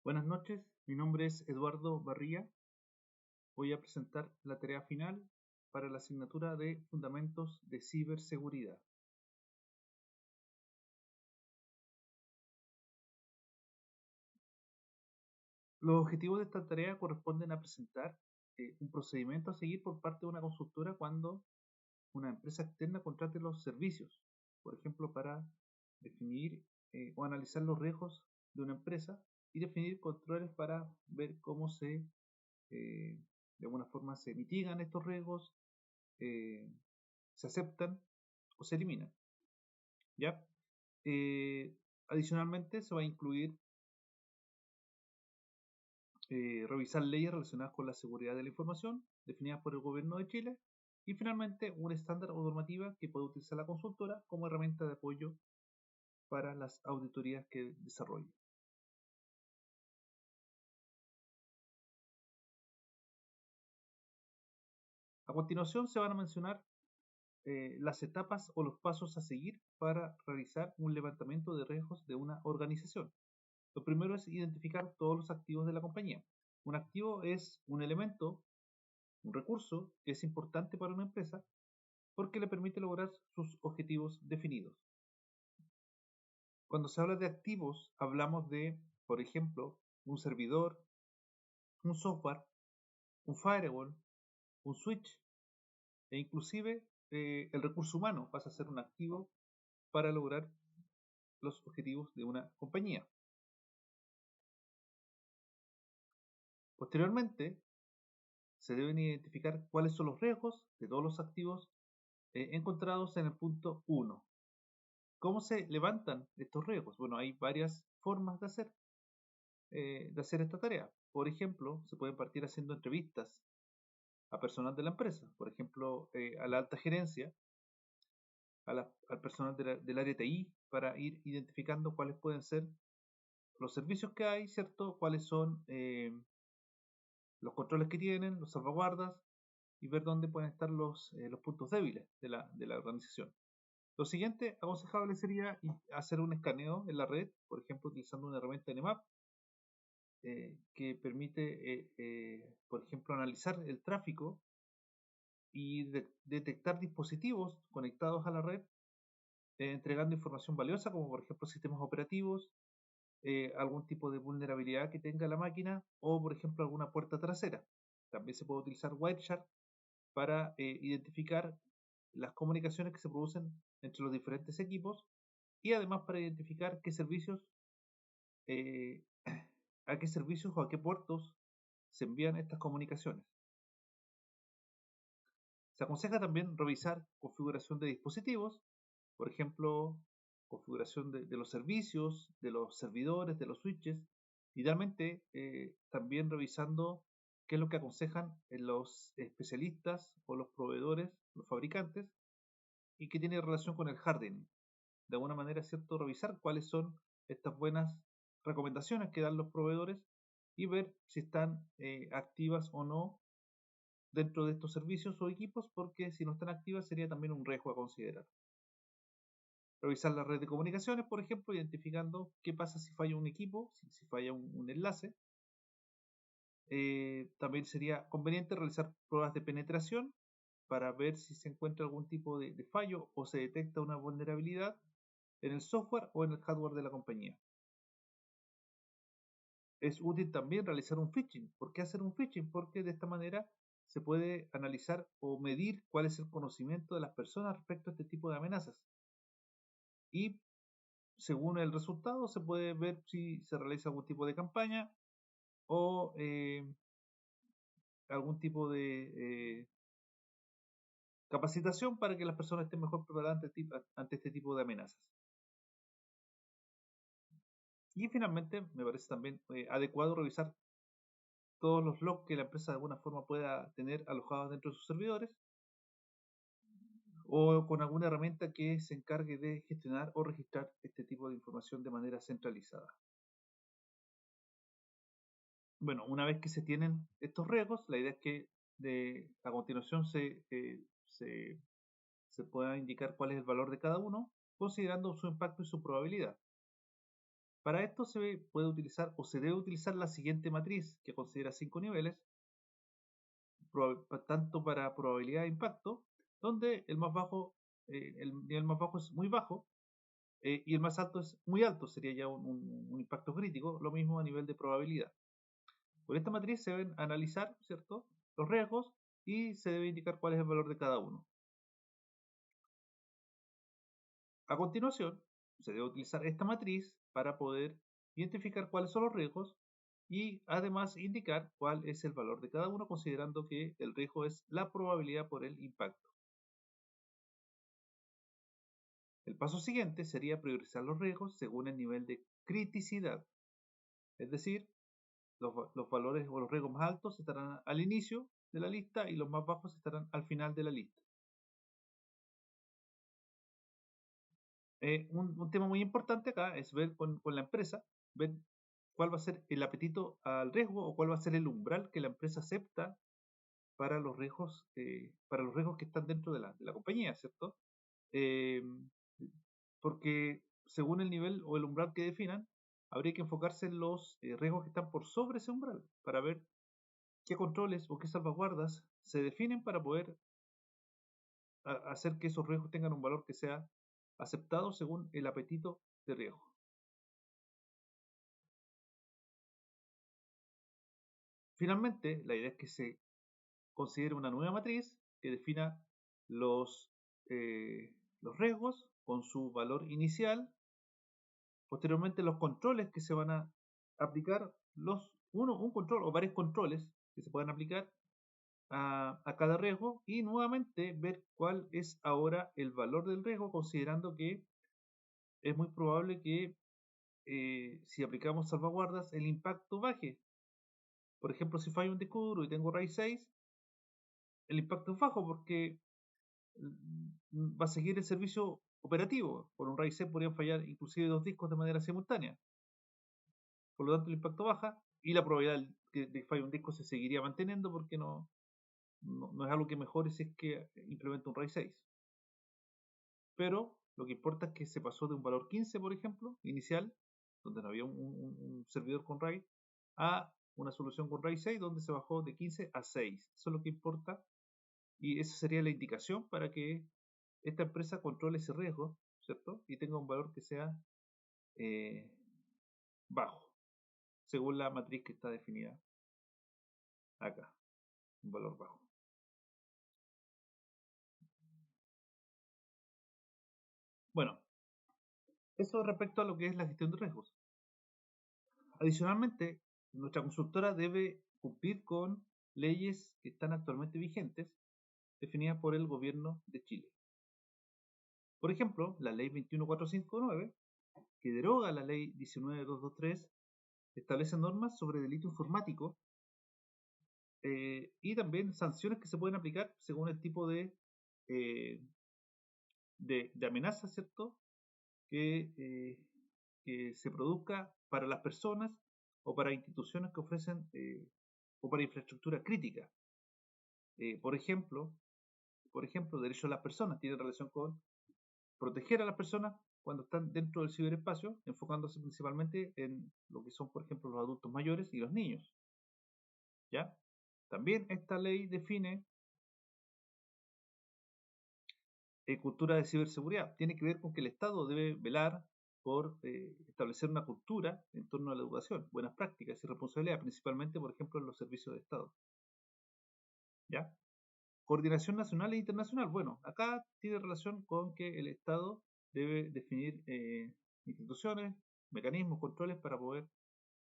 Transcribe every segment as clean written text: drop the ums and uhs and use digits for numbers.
Buenas noches, mi nombre es Eduardo Barría. Voy a presentar la tarea final para la asignatura de Fundamentos de Ciberseguridad. Los objetivos de esta tarea corresponden a presentar un procedimiento a seguir por parte de una consultora cuando una empresa externa contrate los servicios, por ejemplo, para definir o analizar los riesgos de una empresa y definir controles para ver cómo de alguna forma se mitigan estos riesgos, eh, se aceptan o se eliminan. ¿Ya? Adicionalmente, se va a incluir revisar leyes relacionadas con la seguridad de la información definidas por el Gobierno de Chile y finalmente un estándar o normativa que puede utilizar la consultora como herramienta de apoyo para las auditorías que desarrolle. A continuación se van a mencionar las etapas o los pasos a seguir para realizar un levantamiento de riesgos de una organización. Lo primero es identificar todos los activos de la compañía. Un activo es un elemento, un recurso que es importante para una empresa porque le permite lograr sus objetivos definidos. Cuando se habla de activos, hablamos de, por ejemplo, un servidor, un software, un firewall, un switch e inclusive el recurso humano pasa a ser un activo para lograr los objetivos de una compañía. Posteriormente, se deben identificar cuáles son los riesgos de todos los activos encontrados en el punto 1. ¿Cómo se levantan estos riesgos? Bueno, hay varias formas de hacer esta tarea. Por ejemplo, se pueden partir haciendo entrevistas a personal de la empresa, por ejemplo, a la alta gerencia, al personal del área TI, para ir identificando cuáles pueden ser los servicios que hay, ¿cierto? Cuáles son los controles que tienen, los salvaguardas, y ver dónde pueden estar los puntos débiles de la organización. Lo siguiente aconsejable sería hacer un escaneo en la red, por ejemplo, utilizando una herramienta Nmap, que permite, por ejemplo, analizar el tráfico y detectar dispositivos conectados a la red, entregando información valiosa, como por ejemplo sistemas operativos, algún tipo de vulnerabilidad que tenga la máquina o, por ejemplo, alguna puerta trasera. También se puede utilizar Wireshark para identificar las comunicaciones que se producen entre los diferentes equipos y además para identificar qué servicios, eh, a qué servicios o a qué puertos se envían estas comunicaciones. Se aconseja también revisar configuración de dispositivos, por ejemplo, configuración de los servicios, de los servidores, de los switches, idealmente también revisando qué es lo que aconsejan los especialistas o los proveedores, los fabricantes, y que tiene relación con el hardening. De alguna manera, ¿cierto? Revisar cuáles son estas buenas recomendaciones que dan los proveedores y ver si están activas o no dentro de estos servicios o equipos, porque si no están activas sería también un riesgo a considerar. Revisar la red de comunicaciones, por ejemplo, identificando qué pasa si falla un equipo, si falla un enlace. También sería conveniente realizar pruebas de penetración para ver si se encuentra algún tipo de fallo o se detecta una vulnerabilidad en el software o en el hardware de la compañía. Es útil también realizar un phishing. ¿Por qué hacer un phishing? Porque de esta manera se puede analizar o medir cuál es el conocimiento de las personas respecto a este tipo de amenazas. Y según el resultado se puede ver si se realiza algún tipo de campaña o algún tipo de capacitación para que las personas estén mejor preparadas ante este tipo de amenazas. Y finalmente, me parece también adecuado revisar todos los logs que la empresa de alguna forma pueda tener alojados dentro de sus servidores o con alguna herramienta que se encargue de gestionar o registrar este tipo de información de manera centralizada. Bueno, una vez que se tienen estos riesgos, la idea es que a continuación se pueda indicar cuál es el valor de cada uno, considerando su impacto y su probabilidad. Para esto se puede utilizar o se debe utilizar la siguiente matriz que considera 5 niveles, tanto para probabilidad de impacto, donde el nivel más bajo es muy bajo y el más alto es muy alto, sería ya un impacto crítico, lo mismo a nivel de probabilidad. Con esta matriz se deben analizar, ¿cierto?, los riesgos y se debe indicar cuál es el valor de cada uno. A continuación, se debe utilizar esta matriz para poder identificar cuáles son los riesgos y además indicar cuál es el valor de cada uno, considerando que el riesgo es la probabilidad por el impacto. El paso siguiente sería priorizar los riesgos según el nivel de criticidad, es decir, los valores o los riesgos más altos estarán al inicio de la lista y los más bajos estarán al final de la lista. Un tema muy importante acá es ver con la empresa, ver cuál va a ser el apetito al riesgo o cuál va a ser el umbral que la empresa acepta para los riesgos que están dentro de la compañía, ¿cierto? Eh, porque según el nivel o el umbral que definan, habría que enfocarse en los riesgos que están por sobre ese umbral para ver qué controles o qué salvaguardas se definen para poder hacer que esos riesgos tengan un valor que sea aceptado según el apetito de riesgo. Finalmente, la idea es que se considere una nueva matriz que defina los, los riesgos con su valor inicial, posteriormente los controles que se van a aplicar, un control o varios controles que se puedan aplicar a cada riesgo y nuevamente ver cuál es ahora el valor del riesgo, considerando que es muy probable que si aplicamos salvaguardas el impacto baje. Por ejemplo, si falla un disco duro y tengo RAID 6, el impacto es bajo porque va a seguir el servicio operativo. Por un RAID 6 podrían fallar inclusive dos discos de manera simultánea. Por lo tanto, el impacto baja y la probabilidad de que falle un disco se seguiría manteniendo porque no es algo que mejore si es que implementa un RAID 6. Pero lo que importa es que se pasó de un valor 15, por ejemplo, inicial, donde no había un servidor con RAID, a una solución con RAID 6, donde se bajó de 15 a 6. Eso es lo que importa y esa sería la indicación para que esta empresa controle ese riesgo, ¿cierto? Y tenga un valor que sea eh, bajo, según la matriz que está definida acá, un valor bajo. Bueno, eso respecto a lo que es la gestión de riesgos. Adicionalmente, nuestra consultora debe cumplir con leyes que están actualmente vigentes, definidas por el gobierno de Chile. Por ejemplo, la ley 21459, que deroga la ley 19223, establece normas sobre delito informático y también sanciones que se pueden aplicar según el tipo eh, de amenaza, ¿cierto? Que se produzca para las personas o para instituciones que ofrecen o para infraestructura crítica. Por ejemplo, derecho a las personas tiene relación con proteger a las personas cuando están dentro del ciberespacio, enfocándose principalmente en lo que son, por ejemplo, los adultos mayores y los niños. ¿Ya? También esta ley define cultura de ciberseguridad. Tiene que ver con que el Estado debe velar por establecer una cultura en torno a la educación, buenas prácticas y responsabilidad, principalmente, por ejemplo, en los servicios de Estado. ¿Ya? Coordinación nacional e internacional. Bueno, acá tiene relación con que el Estado debe definir instituciones, mecanismos, controles para poder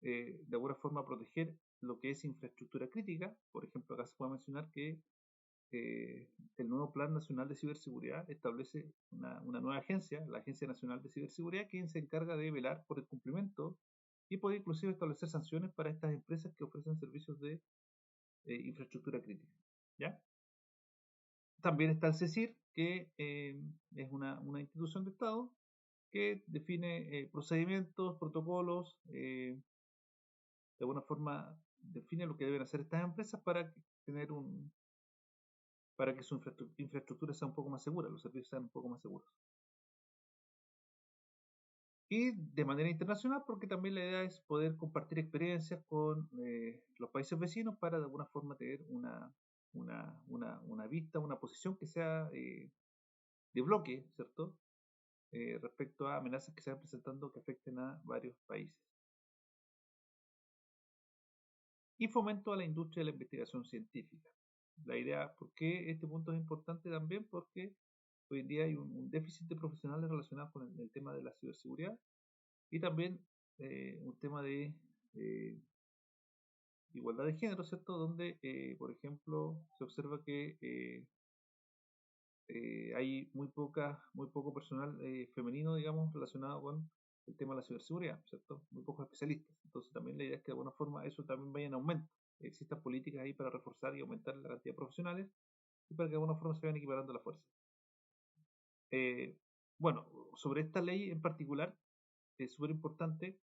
de alguna forma proteger lo que es infraestructura crítica. Por ejemplo, acá se puede mencionar que el nuevo Plan Nacional de Ciberseguridad establece una nueva agencia, la Agencia Nacional de Ciberseguridad, quien se encarga de velar por el cumplimiento y puede inclusive establecer sanciones para estas empresas que ofrecen servicios de infraestructura crítica. ¿Ya? También está el CECIR, que es una institución de Estado que define procedimientos, protocolos, de alguna forma define lo que deben hacer estas empresas para tener para que su infraestructura sea un poco más segura, los servicios sean un poco más seguros. Y de manera internacional, porque también la idea es poder compartir experiencias con los países vecinos para de alguna forma tener una vista, una posición que sea de bloque, ¿cierto? Respecto a amenazas que se van presentando que afecten a varios países. Y fomento a la industria de la investigación científica. La idea, ¿por qué este punto es importante también? Porque hoy en día hay un déficit de profesionales relacionados con el tema de la ciberseguridad y también un tema de igualdad de género, ¿cierto? Donde, por ejemplo, se observa que hay muy poco personal femenino, digamos, relacionado con el tema de la ciberseguridad, ¿cierto? Muy pocos especialistas. Entonces también la idea es que de alguna forma eso también vaya en aumento. Existan políticas ahí para reforzar y aumentar la cantidad de profesionales y para que de alguna forma se vayan equiparando las fuerzas. Eh, bueno, sobre esta ley en particular es súper importante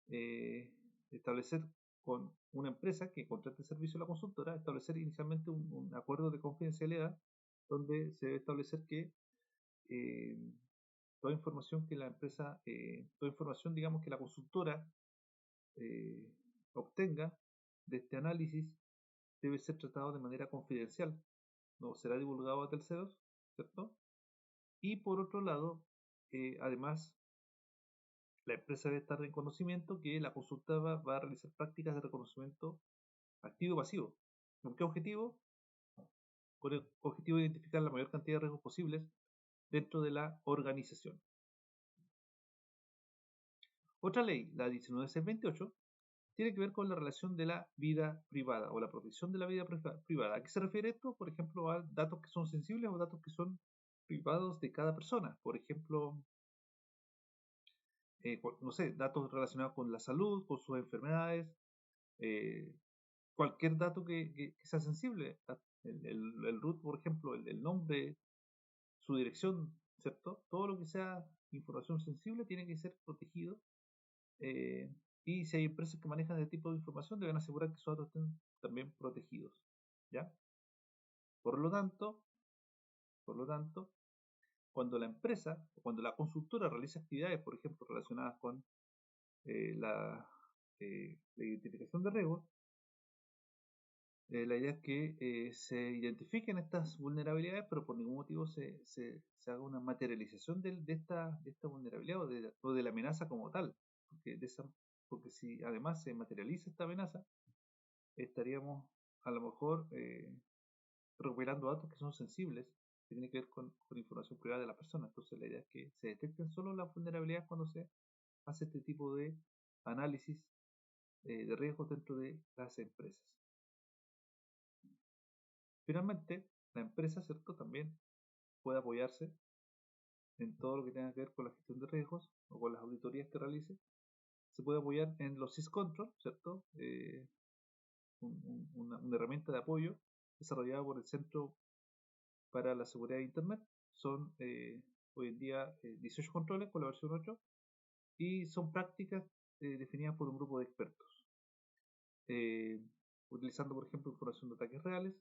eh, establecer con una empresa que contrate el servicio de la consultora, establecer inicialmente un acuerdo de confidencialidad donde se debe establecer que eh, toda información que la empresa, toda información, digamos, que la consultora eh, obtenga de este análisis debe ser tratado de manera confidencial, no será divulgado a terceros, ¿cierto? Y por otro lado, además, la empresa debe estar en conocimiento que la consultora va a realizar prácticas de reconocimiento activo y pasivo. ¿Con qué objetivo? Con el objetivo de identificar la mayor cantidad de riesgos posibles dentro de la organización. Otra ley, la 19628, tiene que ver con la relación de la vida privada o la protección de la vida privada. ¿A qué se refiere esto? Por ejemplo, a datos que son sensibles o datos que son privados de cada persona. Por ejemplo, no sé, datos relacionados con la salud, con sus enfermedades, eh, cualquier dato que sea sensible. El root, por ejemplo, el nombre, su dirección, ¿cierto? Todo lo que sea información sensible tiene que ser protegido. Y si hay empresas que manejan este tipo de información, deben asegurar que sus datos estén también protegidos. ¿Ya? Por lo tanto, cuando la empresa, cuando la consultora realiza actividades, por ejemplo, relacionadas con la identificación de riesgos, la idea es que se identifiquen estas vulnerabilidades, pero por ningún motivo se haga una materialización de esta vulnerabilidad o de la amenaza como tal. Porque si además se materializa esta amenaza, estaríamos a lo mejor recuperando datos que son sensibles, que tienen que ver con información privada de la persona. Entonces la idea es que se detecten solo las vulnerabilidades cuando se hace este tipo de análisis de riesgos dentro de las empresas. Finalmente, la empresa, ¿cierto? También puede apoyarse en todo lo que tenga que ver con la gestión de riesgos o con las auditorías que realice. Se puede apoyar en los syscontrol, ¿cierto? Una herramienta de apoyo desarrollada por el Centro para la Seguridad de Internet. Son hoy en día 18 controles con la versión 8 y son prácticas definidas por un grupo de expertos. Utilizando, por ejemplo, información de ataques reales,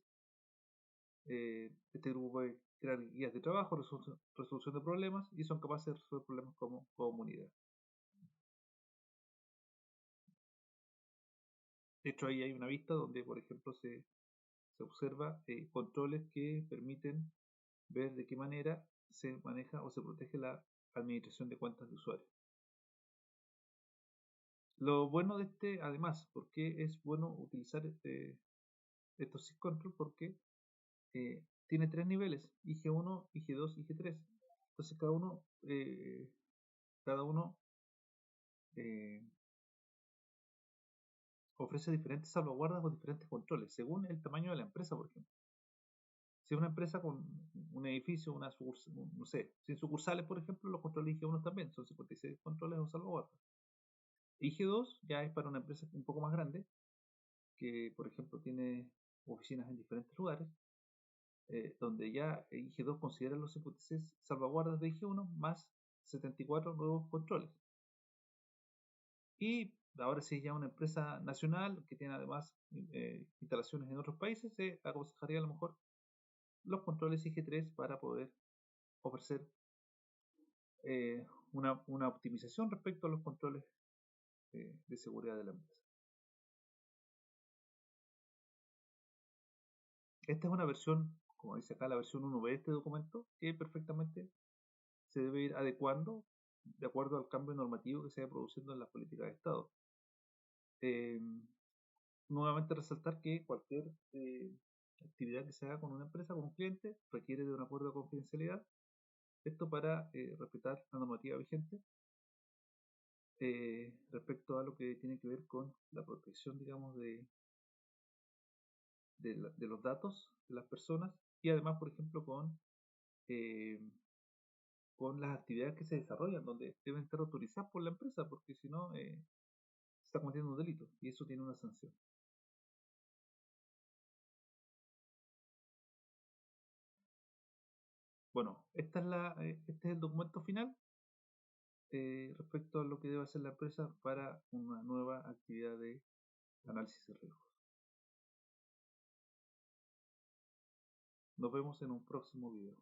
este grupo puede crear guías de trabajo, resolución de problemas y son capaces de resolver problemas como comunidad. De hecho, ahí hay una vista donde, por ejemplo, se observa controles que permiten ver de qué manera se maneja o se protege la administración de cuentas de usuario. Lo bueno de este, además, porque es bueno utilizar estos syscontrol porque tiene tres niveles, IG1, IG2, IG3. Entonces cada uno eh, ofrece diferentes salvaguardas o diferentes controles, según el tamaño de la empresa, por ejemplo. Si es una empresa con un edificio, una sucursal, no sé, sin sucursales, por ejemplo, los controles IG1 también son 56 controles o salvaguardas. IG2 ya es para una empresa un poco más grande, que por ejemplo tiene oficinas en diferentes lugares, donde ya IG2 considera los 56 salvaguardas de IG1 más 74 nuevos controles. Y ahora si es ya una empresa nacional que tiene además instalaciones en otros países, se aconsejaría a lo mejor los controles IG3 para poder ofrecer una optimización respecto a los controles de seguridad de la empresa. Esta es una versión, como dice acá, la versión 1B de este documento, que perfectamente se debe ir adecuando de acuerdo al cambio normativo que se vaya produciendo en las políticas de Estado. Eh, Nuevamente resaltar que cualquier actividad que se haga con una empresa, con un cliente, requiere de un acuerdo de confidencialidad. Esto para respetar la normativa vigente respecto a lo que tiene que ver con la protección, digamos, de los datos de las personas y además, por ejemplo, eh, con las actividades que se desarrollan, donde deben estar autorizadas por la empresa, porque si no, se está cometiendo un delito y eso tiene una sanción. Bueno, este es el documento final respecto a lo que debe hacer la empresa para una nueva actividad de análisis de riesgos. Nos vemos en un próximo video.